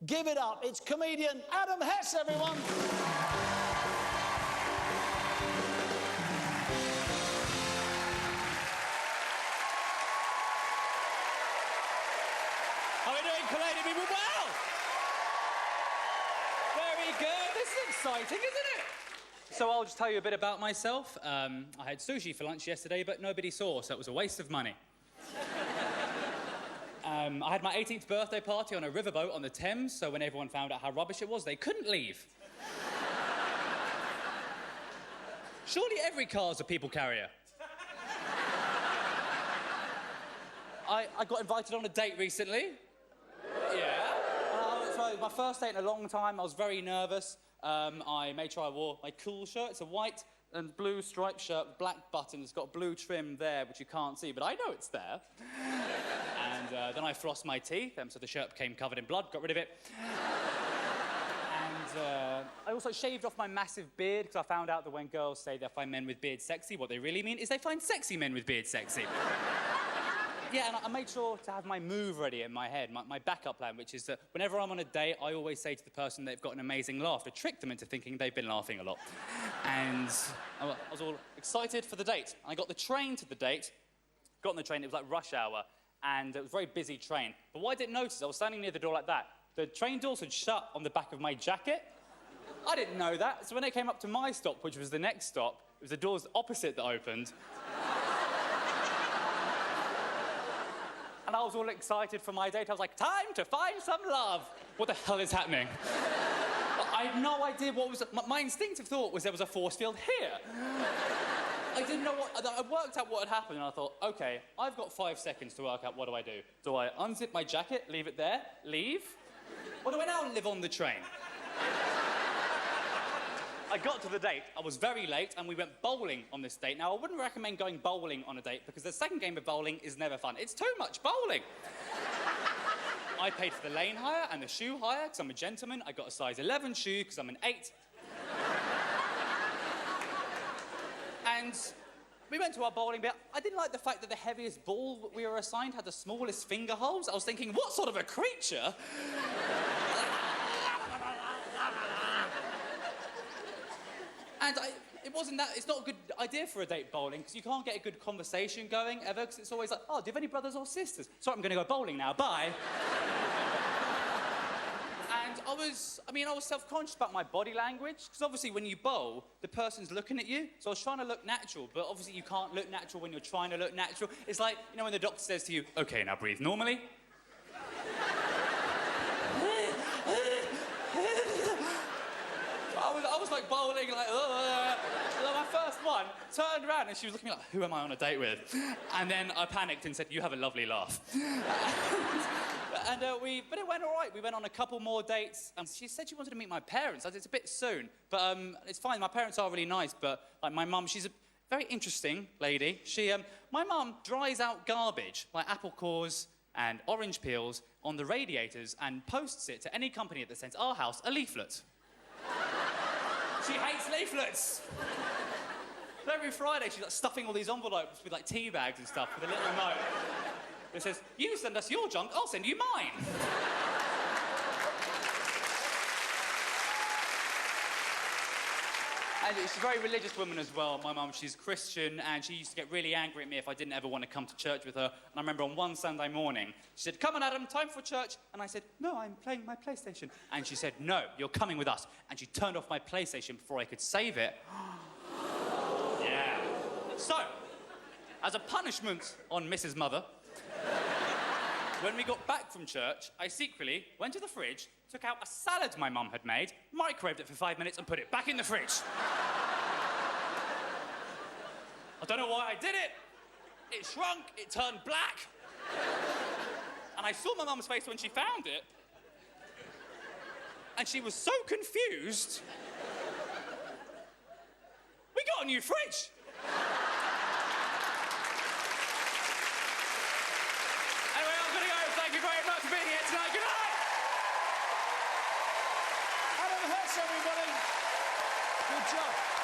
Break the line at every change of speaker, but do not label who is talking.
Give it up. It's comedian Adam Hess, everyone.
How are we doing, Palladium people? Well! Very good. This is exciting, isn't it? So I'll just tell you a bit about myself. I had sushi for lunch yesterday, but nobody saw, so it was a waste of money. I had my 18th birthday party on a riverboat on the Thames, so when everyone found out how rubbish it was, they couldn't leave. Surely every car's a people carrier. I got invited on a date recently. Yeah. So my first date in a long time, I was very nervous. I made sure I wore my cool shirt. It's a white and blue striped shirt with black buttons. It's got blue trim there, which you can't see, but I know it's there. And then I flossed my teeth, so the shirt became covered in blood, got rid of it. And I also shaved off my massive beard, because I found out that when girls say they find men with beards sexy, what they really mean is they find sexy men with beards sexy. Yeah, and I made sure to have my move ready in my head, my backup plan, which is that whenever I'm on a date, I always say to the person they've got an amazing laugh to trick them into thinking they've been laughing a lot. And I was all excited for the date. I got the train to the date, got on the train, it was like rush hour, and it was a very busy train. But what I didn't notice, I was standing near the door like that. The train doors had shut on the back of my jacket. I didn't know that, so when it came up to my stop, which was the next stop, it was the doors opposite that opened. And I was all excited for my date. I was like, time to find some love. What the hell is happening? I had no idea what was... My instinctive thought was there was a force field here. I didn't know what... I worked out what had happened, and I thought, OK, I've got 5 seconds to work out what do I do. Do I unzip my jacket, leave it there, leave? Or do I now live on the train? I got to the date, I was very late, and we went bowling on this date. Now, I wouldn't recommend going bowling on a date because the second game of bowling is never fun. It's too much bowling. I paid for the lane hire and the shoe hire because I'm a gentleman. I got a size 11 shoe because I'm an 8. And we went to our bowling bit. I didn't like the fact that the heaviest ball that we were assigned had the smallest finger holes. I was thinking, what sort of a creature? And it's not a good idea for a date bowling, because you can't get a good conversation going ever, because it's always like, oh, do you have any brothers or sisters? Sorry, I'm going to go bowling now, bye. And I was self-conscious about my body language, because obviously when you bowl, the person's looking at you, so I was trying to look natural, but obviously you can't look natural when you're trying to look natural. It's like, you know, when the doctor says to you, OK, now breathe normally. I was like bowling, like, my first one, turned around and she was looking like, who am I on a date with? And then I panicked and said, you have a lovely laugh. But it went all right. We went on a couple more dates, and she said she wanted to meet my parents. I said, it's a bit soon, but it's fine. My parents are really nice, but like my mum, she's a very interesting lady. My mum dries out garbage, like apple cores and orange peels, on the radiators and posts it to any company that sends our house a leaflet. She hates leaflets. So every Friday, she's like stuffing all these envelopes with like tea bags and stuff with a little note that says, you send us your junk, I'll send you mine. And she's a very religious woman as well. My mum, she's Christian, and she used to get really angry at me if I didn't ever want to come to church with her. And I remember on one Sunday morning, she said, come on, Adam, time for church. And I said, no, I'm playing my PlayStation. And she said, no, you're coming with us. And she turned off my PlayStation before I could save it. Yeah. So, as a punishment on Mrs. Mother, when we got back from church, I secretly went to the fridge, took out a salad my mum had made, microwaved it for 5 minutes and put it back in the fridge. I don't know why I did it. It shrunk, it turned black. And I saw my mum's face when she found it. And she was so confused. We got a new fridge.